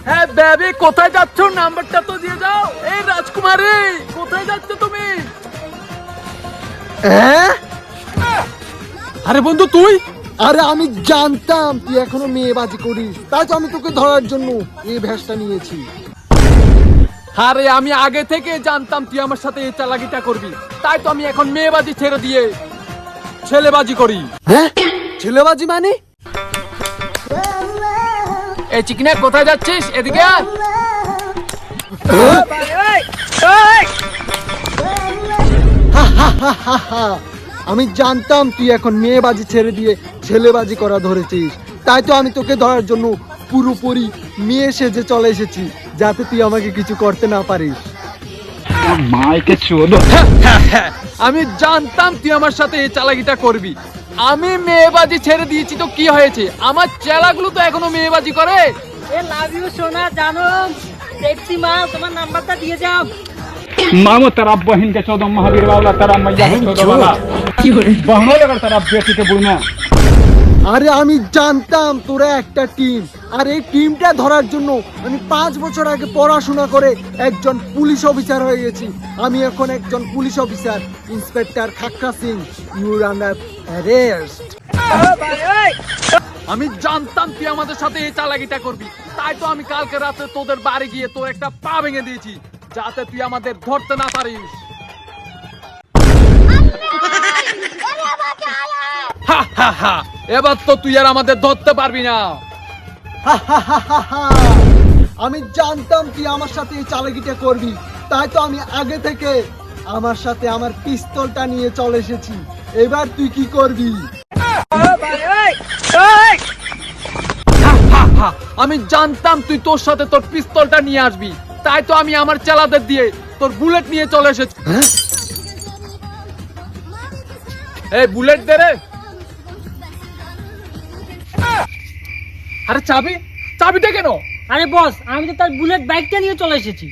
হ্যাঁ বেবি, কোথায় যাচ্ছ? নাম্বারটা তো দিয়ে যাও। এই রাজকুমারী, কোথায় যাচ্ছ তুমি? আরে বন্ধু তুই? আরে আমি জানতাম তুই এখনো মেয়েবাজি করিস, তাই তো আমি তোকে ধরার জন্য এই ভ্যাসটা নিয়েছি। আরে আমি আগে থেকে জানতাম তুই আমার সাথে এই চালাকিটা করবি, তাই তো আমি এখন মেয়েবাজি ছেড়ে দিয়ে ছেলেবাজি করি। হ্যাঁ, ছেলেবাজি মানে? এই চিকনা, কোথায় যাচ্ছিস? এদিকে আয়। আমি জানতাম তুই এখন মেয়েবাজি ছেড়ে দিয়ে ছেলেবাজি করা ধরেছিস, তাই তো আমি তোকে ধরার জন্য পুরোপুরি মেয়ে সেজে চলে এসেছি, যাতে তুই আমাকে কিছু করতে না পারিস। আমি জানতাম তুই আমার সাথে এই চালাকিটা করবি। আমি মেয়েবাজি ছেড়ে দিয়েছি তো কি হয়েছে? আমার চেলাগুলো তো এখনো মেয়েবাজি করে। এ লাভ ইউ সোনা, জানো দেখছি মা, তোমার নাম্বারটা দিয়ে যাও। मामो तेरा बहन के 14 महावीर वाला, तेरा मैया के 14 वाला बहनों लगा तेरा बेटी के बुढ़ना। আরে আমি জানতাম তোরা একটা টিম, আর এই টিমটা ধরার জন্য আমি 5 বছর আগে পড়াশোনা করে একজন পুলিশ অফিসার হয়ে গেছি। আমি এখন একজন police officer, inspector Khakka Singh. You under arrest. আমি জানতাম তুই আমাদের সাথে এই চালাকিটা করবি, তাই তো আমি কালকে রাতে তোদের বাড়ি গিয়ে তোর একটা পা ভেঙে দিয়েছি, যাতে তুই আমাদের ধরতে না পারিস। হা হা হা, এবার তো তুই আর আমাদের ধরতে পারবি না। আমি জানতাম তুই আমার সাথে এই চালাকিটা করবি, তাই তো আমি আগে থেকে আমার সাথে আমার পিস্তলটা নিয়ে চলে এসেছি। এবার তুই কি করবি? হা হা, আমি জানতাম তুই তোর সাথে তোর পিস্তলটা নিয়ে আসবি, তাই তো আমি আমার চেলাদের দিয়ে তোর বুলেট নিয়ে চলে এসেছি। এই বুলেট দে রে। আরে চাবি, চাবিটা কেন? আরে বস, আমি তো তার বুলেট বাইকটা নিয়ে চলে এসেছি।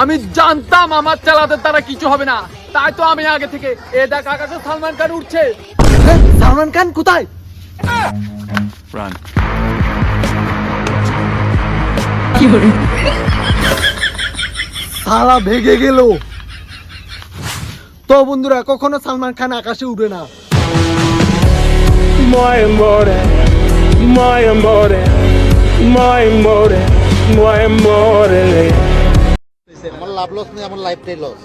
আমি জানতাম আমার চেলাদের দ্বারা কিছু হবে না, তাই তো আমি আগে থেকে এ দেখ আকাশে সালমান খান উঠছে। সালমান খান কোথায়? সালা ভেগে গেল। তো বন্ধুরা, কখনো সালমান খান আকাশে উড়ে না। My amore, my amore, my amore, my amore. আমার লাভ লস নেই, আমার লাইফটাই লস।